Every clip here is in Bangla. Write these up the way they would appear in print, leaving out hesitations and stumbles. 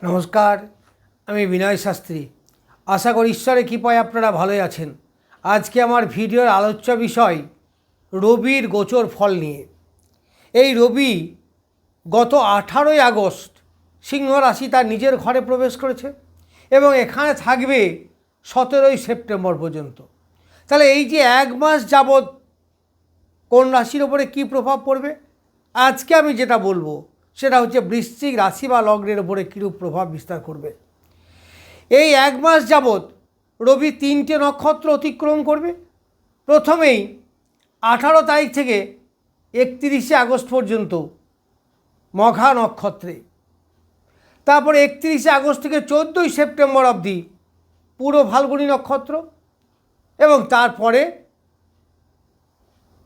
নমস্কার, আমি বিনয় শাস্ত্রী। আশা করি ঈশ্বরের কৃপায় আপনারা ভালোই আছেন। আজকে আমার ভিডিওর আলোচ্য বিষয় রবির গোচর ফল নিয়ে। এই রবি গত 18ই আগস্ট সিংহ রাশি তার নিজের ঘরে প্রবেশ করেছে এবং এখানে থাকবে 17ই সেপ্টেম্বর পর্যন্ত। তাহলে এই যে এক মাস যাবৎ কোন রাশির ওপরে কী প্রভাব পড়বে, আজকে আমি যেটা বলবো সেটা হচ্ছে বৃশ্চিক রাশি বা লগ্নের ওপরে কীরূপ প্রভাব বিস্তার করবে। এই এক মাস যাবৎ রবি 3টে নক্ষত্র অতিক্রম করবে। প্রথমেই 18 তারিখ থেকে 31শে আগস্ট পর্যন্ত মঘা নক্ষত্রে, তারপরে 31শে আগস্ট থেকে 14ই সেপ্টেম্বর অবধি পুরো ফাল্গুনী নক্ষত্র এবং তারপরে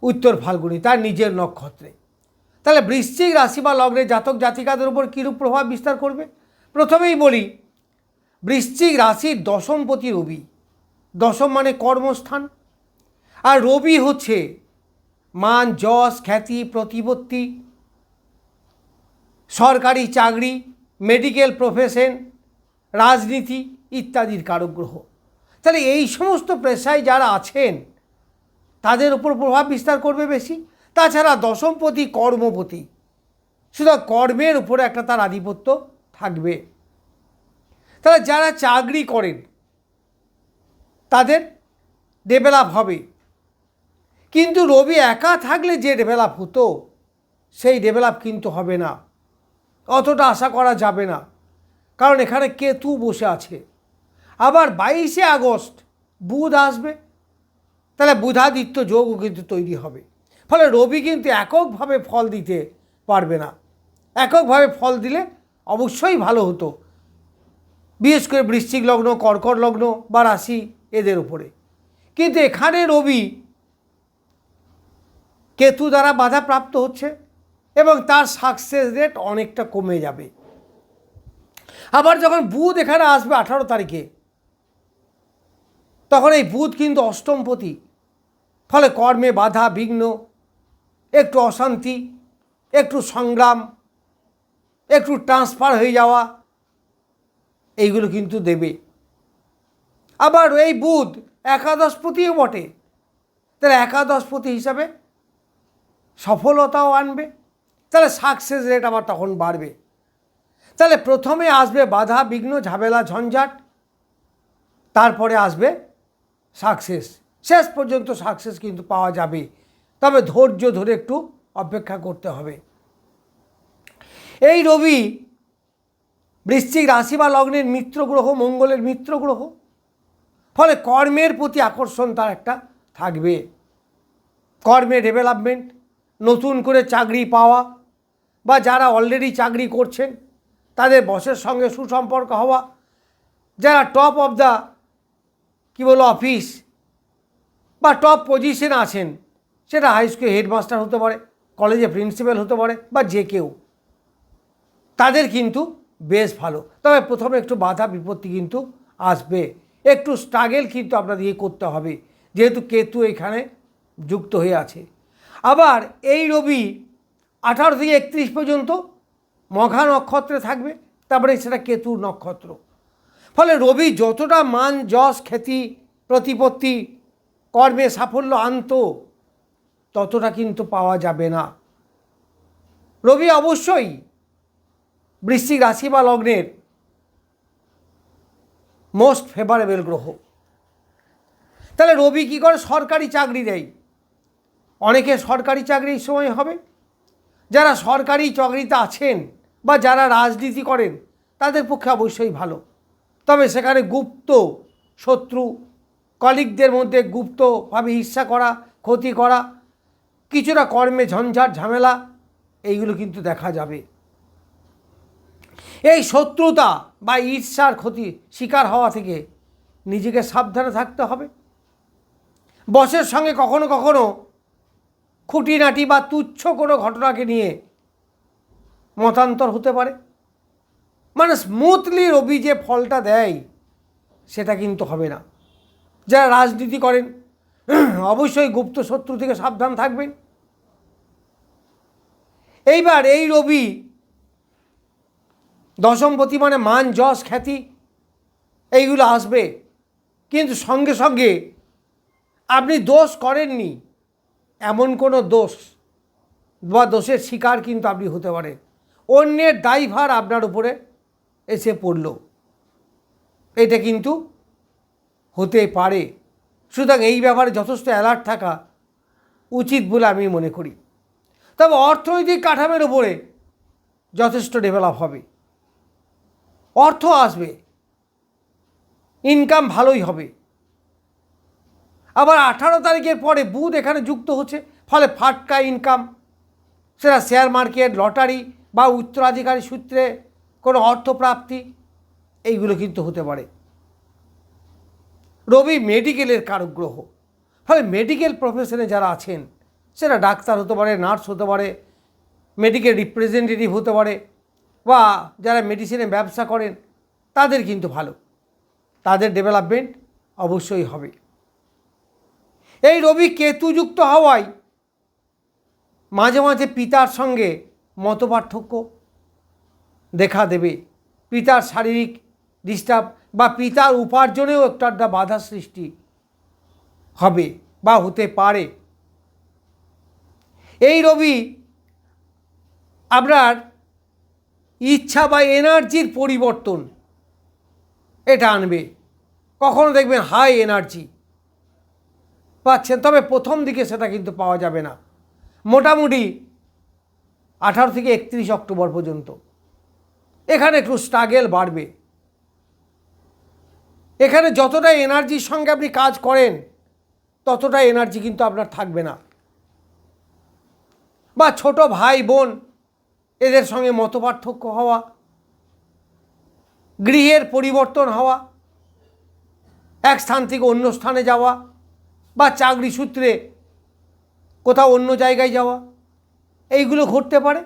উত্তর ফাল্গুনী তার নিজের নক্ষত্রে। তাহলে বৃশ্চিক রাশি বা লগ্নের জাতক জাতিকাদের উপর কীরূপ প্রভাব বিস্তার করবে। প্রথমেই বলি, বৃশ্চিক রাশির দশমপতি রবি। দশম মানে কর্মস্থান, আর রবি হচ্ছে মান, যশ, খ্যাতি, প্রতিপত্তি, সরকারি চাকরি, মেডিকেল প্রফেশন, রাজনীতি ইত্যাদির কারক গ্রহ। তাহলে এই সমস্ত পেশায় যারা আছেন তাদের উপর প্রভাব বিস্তার করবে বেশি। তাছাড়া দশমপতি কর্মপতি, সুতরাং কর্মের উপরে একটা তার আধিপত্য থাকবে। তাহলে যারা চাকরি করেন তাদের ডেভেলপ হবে, কিন্তু রবি একা থাকলে যে ডেভেলপ হতো সেই ডেভেলপ কিন্তু হবে না, অতটা আশা করা যাবে না, কারণ এখানে কেতু বসে আছে। আবার 22শে আগস্ট বুধ আসবে, তাহলে বুধাদিত্য যোগও কিন্তু তৈরি হবে। ফলে রবি কিন্তু এককভাবে ফল দিতে পারবে না। এককভাবে ফল দিলে অবশ্যই ভালো হতো, বিশেষ করে বৃশ্চিক লগ্ন, কর্কট লগ্ন বা রাশি এদের উপরে। কিন্তু এখানে রবি কেতু দ্বারা বাধাপ্রাপ্ত হচ্ছে এবং তার সাকসেস রেট অনেকটা কমে যাবে। আবার যখন বুধ এখানে আসবে 18 তারিখে, তখন এই বুধ কিন্তু অষ্টমপতি। ফলে কর্মে বাধা বিঘ্ন, একটু অশান্তি, একটু সংগ্রাম, একটু ট্রান্সফার হয়ে যাওয়া, এইগুলো কিন্তু দেবে। আবার এই বুধ একাদশপতিও বটে, তাহলে একাদশপতি হিসাবে সফলতাও আনবে, তাহলে সাকসেস রেট আবার তখন বাড়বে। তাহলে প্রথমে আসবে বাধা বিঘ্ন, ঝামেলা, ঝঞ্ঝাট, তারপরে আসবে সাকসেস। শেষ পর্যন্ত সাকসেস কিন্তু পাওয়া যাবে, তবে ধৈর্য ধরে একটু অপেক্ষা করতে হবে। এই রবি বৃশ্চিক রাশি বা লগ্নের মিত্র গ্রহ, মঙ্গলের মিত্র গ্রহ। ফলে কর্মের প্রতি আকর্ষণ তার একটা থাকবে, কর্মে ডেভেলপমেন্ট, নতুন করে চাকরি পাওয়া, বা যারা অলরেডি চাকরি করছেন তাদের বসের সঙ্গে সুসম্পর্ক হওয়া, যারা টপ অফ দ্য অফিস বা টপ পজিশনে আছেন, সেটা হাই স্কুলে হেডমাস্টার হতে পারে, কলেজে প্রিন্সিপাল হতে পারে, বা যে কেউ, তাদের কিন্তু বেশ ভালো। তবে প্রথমে একটু বাধা বিপত্তি কিন্তু আসবে, একটু স্ট্রাগল কিন্তু আপনাদের করতে হবে, যেহেতু কেতু এখানে যুক্ত হয়ে আছে। আবার এই রবি 18 থেকে 31 পর্যন্ত মঘা নক্ষত্রে থাকবে, তারপরে সেটা কেতুর নক্ষত্র। ফলে রবি যতটা মান, যশ, খ্যাতি, প্রতিপত্তি, কর্মে সাফল্য আনত, ততটা কিন্তু পাওয়া যাবে না। রবি অবশ্যই বৃশ্চিক রাশি বা লগ্নের মোস্ট ফেভারেবল গ্রহ। তাহলে রবি কী করে? সরকারি চাকরি দেয়। অনেকে সরকারি চাকরি এই সময় হবে। যারা সরকারি চাকরিতে আছেন বা যারা রাজনীতি করেন তাদের পক্ষে অবশ্যই ভালো, তবে সেখানে গুপ্ত শত্রু, কলিগদের মধ্যে গুপ্তভাবে ঈর্ষা করা, ক্ষতি করা, কিছুটা কর্মে ঝঞ্ঝাট ঝামেলা, এইগুলো কিন্তু দেখা যাবে। এই শত্রুতা বা ঈর্ষার ক্ষতি শিকার হওয়া থেকে নিজেকে সাবধানে থাকতে হবে। বসের সঙ্গে কখনো কখনো খুঁটিনাটি বা তুচ্ছ কোনো ঘটনাকে নিয়ে মতান্তর হতে পারে, মানে স্মুথলি রবি যে ফলটা দেয় সেটা কিন্তু হবে না। যারা রাজনীতি করেন অবশ্যই গুপ্ত শত্রু থেকে সাবধান থাকবেন। এইবার এই রবি দশমপতি মানে মান যশ খ্যাতি এইগুলো আসবে, কিন্তু সঙ্গে সঙ্গে আপনি দোষ করেননি এমন কোনো দোষ বা দোষের শিকার কিন্তু আপনি হতে পারেন, অন্যের দায়ভার আপনার উপরে এসে পড়ল, এটা কিন্তু হতে পারে। সুতরাং এই ব্যাপারে যথেষ্ট অ্যালার্ট থাকা উচিত বলে আমি মনে করি। তবে অর্থনৈতিক কাঠামোর উপরে যথেষ্ট ডেভেলপ হবে, অর্থ আসবে, ইনকাম ভালোই হবে। আবার 18 তারিখের পরে বুধ এখানে যুক্ত হচ্ছে, ফলে ফাটকা ইনকাম, সেটা শেয়ার মার্কেট, লটারি বা উত্তরাধিকারী সূত্রে কোনো অর্থপ্রাপ্তি, এইগুলো কিন্তু হতে পারে। রবি মেডিকেলের কারক গ্রহ, ফলে মেডিকেল প্রফেশনে যারা আছেন, সেটা ডাক্তার হতে পারে, নার্স হতে পারে, মেডিকেল রিপ্রেজেন্টেটিভ হতে পারে, বা যারা মেডিসিনে ব্যবসা করেন, তাদের কিন্তু ভালো, তাদের ডেভেলপমেন্ট অবশ্যই হবে। এই রবি কেতুযুক্ত হওয়ায় মাঝে মাঝে পিতার সঙ্গে মতপার্থক্য দেখা দেবে, পিতার শারীরিক ডিস্টার্ব বা পিতার উপার্জনেও একটা বাধা সৃষ্টি হবে বা হতে পারে। এই রবি আপনার ইচ্ছা বা এনার্জির পরিবর্তন এটা আনবে, কখনো দেখবেন হাই এনার্জি পাচ্ছেন, তবে প্রথম দিকে সেটা কিন্তু পাওয়া যাবে না। মোটামুটি 18 থেকে 31 অক্টোবর পর্যন্ত এখানে একটু স্ট্রাগেল বাড়বে। এখানে যতটা এনার্জির সঙ্গে আপনি কাজ করেন, ততটা এনার্জি কিন্তু আপনার থাকবে না, বা ছোট ভাই বোন এদের সঙ্গে মতপার্থক্য হওয়া, গৃহের পরিবর্তন হওয়া, এক স্থান থেকে অন্য স্থানে যাওয়া, বা চাকরি সূত্রে কোথাও অন্য জায়গায় যাওয়া, এইগুলো ঘটতে পারে।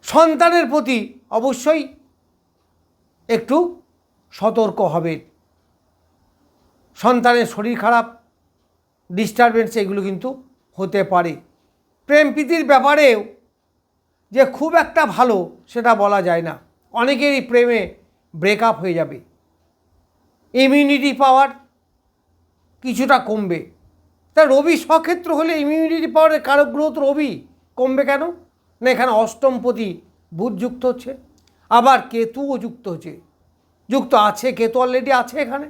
সন্তানের প্রতি অবশ্যই একটু সতর্ক হবেন, সন্তানের শরীর খারাপ, ডিস্টারবেন্স এগুলো কিন্তু হতে পারে। প্রেম প্রীতির ব্যাপারেও যে খুব একটা ভালো সেটা বলা যায় না, অনেকেরই প্রেমে ব্রেকআপ হয়ে যাবে, ইমিউনিটি পাওয়ার কিছুটা কমবে। তা রবি সক্ষেত্র হলে ইমিউনিটি পাওয়ারের কারক গ্রহ তো রবি, কমবে কেন না? এখানে অষ্টমপতি বুধ যুক্ত হচ্ছে, আবার কেতুও যুক্ত হচ্ছে, যুক্ত আছে, কেতু অলরেডি আছে এখানে,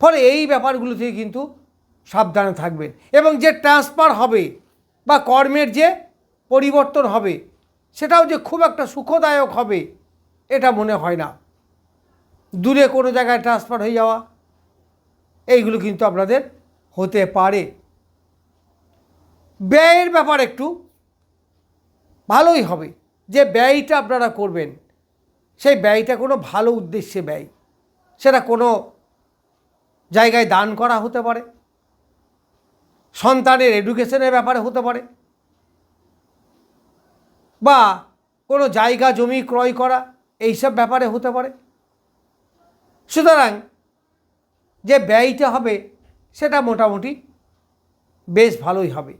ফলে এই ব্যাপারগুলো থেকে কিন্তু সাবধানে থাকবেন। এবং যে ট্রান্সফার হবে বা কর্মের যে পরিবর্তন হবে, সেটাও যে খুব একটা সুখদায়ক হবে এটা মনে হয় না। দূরে কোনো জায়গায় ট্রান্সফার হয়ে যাওয়া, এইগুলো কিন্তু আপনাদের হতে পারে। ব্যয়ের ব্যাপার একটু ভালোই হবে, যে ব্যয়টা আপনারা করবেন সেই ব্যয়টা কোনো ভালো উদ্দেশ্যে ব্যয়, সেটা কোনো জায়গায় দান করা হতে পারে, সন্তানের এডুকেশনের ব্যাপারে হতে পারে, বা কোনো জায়গা জমি ক্রয় করা, এইসব ব্যাপারে হতে পারে। সুতরাং যে ব্যয়টা হবে সেটা মোটামুটি বেশ ভালোই হবে।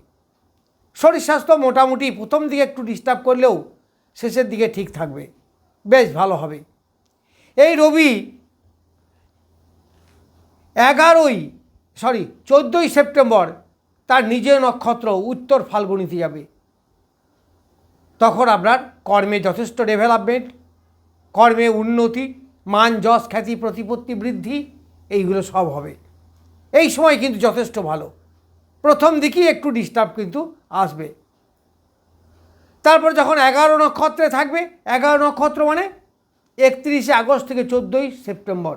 শরীর স্বাস্থ্য মোটামুটি প্রথম দিকে একটু ডিস্টার্ব করলেও শেষের দিকে ঠিক থাকবে, বেশ ভালো হবে। এই রবি 14ই সেপ্টেম্বর তার নিজের নক্ষত্র উত্তর ফাল্গুনিতে যাবে, তখন আপনার কর্মে যথেষ্ট ডেভেলপমেন্ট, কর্মে উন্নতি, মান যশ খ্যাতি প্রতিপত্তি বৃদ্ধি, এইগুলো সব হবে। এই সময় কিন্তু যথেষ্ট ভালো, প্রথম দিকেই একটু ডিস্টার্ব কিন্তু আসবে। তারপর যখন 11 নক্ষত্রে থাকবে, 11 নক্ষত্র মানে 31শে আগস্ট থেকে 14ই সেপ্টেম্বর,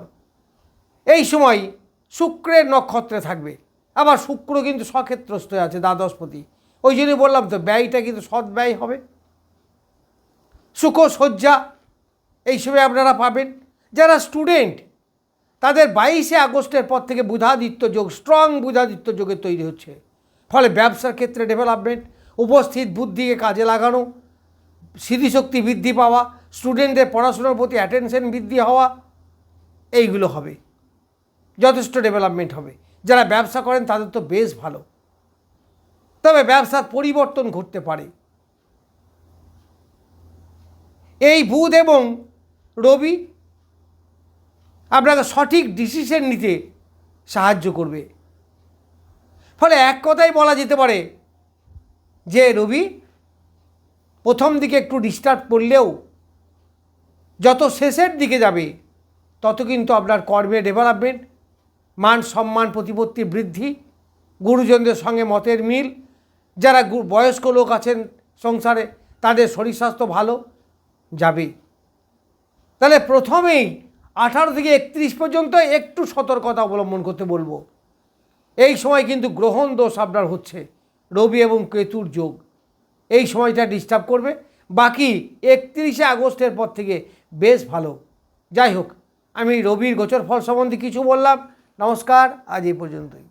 এই সময় শুক্রের নক্ষত্রে থাকবে। আবার শুক্র কিন্তু স্বক্ষেত্রস্থ আছে, দ্বাদশপতি, ওই জন্যই বললাম তো ব্যয়টা কিন্তু সৎ ব্যয় হবে। সুখ সজ্জা এইসবে আপনারা পাবেন। যারা স্টুডেন্ট তাদের 22শে আগস্টের পর থেকে বুধাদিত্য যোগ, স্ট্রং বুধাদিত্য যোগে তৈরি হচ্ছে, ফলে ব্যবসার ক্ষেত্রে ডেভেলপমেন্ট, উপস্থিত বুদ্ধিকে কাজে লাগানো, স্মৃতিশক্তি বৃদ্ধি পাওয়া, স্টুডেন্টদের পড়াশোনার প্রতি অ্যাটেনশন বৃদ্ধি হওয়া, এইগুলো হবে, যথেষ্ট ডেভেলপমেন্ট হবে। যারা ব্যবসা করেন তাদের তো বেশ ভালো, তবে ব্যবসার পরিবর্তন ঘটতে পারে। এই বুধ এবং রবি আপনাকে সঠিক ডিসিশন নিতে সাহায্য করবে। ফলে এক কথাই বলা যেতে পারে যে রবি প্রথম দিকে একটু ডিস্টার্ব করলেও যত শেষের দিকে যাবে তত কিন্তু আপনার কর্মে ডেভেলপমেন্ট, মান সম্মান প্রতিপত্তি বৃদ্ধি, গুরুজনদের সঙ্গে মতের মিল, যারা বয়স্ক লোক আছেন সংসারে তাদের শরীর স্বাস্থ্য ভালো যাবে। তাহলে প্রথমেই 18 থেকে 31 পর্যন্ত একটু সতর্কতা অবলম্বন করতে বলবো। এই সময় কিন্তু গ্রহণ দোষ আপনার হচ্ছে, রবি এবং কেতুর যোগ, এই সময়টা ডিস্টার্ব করবে। বাকি 31শে আগস্টের পর থেকে বেশ ভালো। যাই হোক, আমি রবির গোচর ফল সম্বন্ধে কিছু বললাম। নমস্কার, আজ এই পর্যন্তই।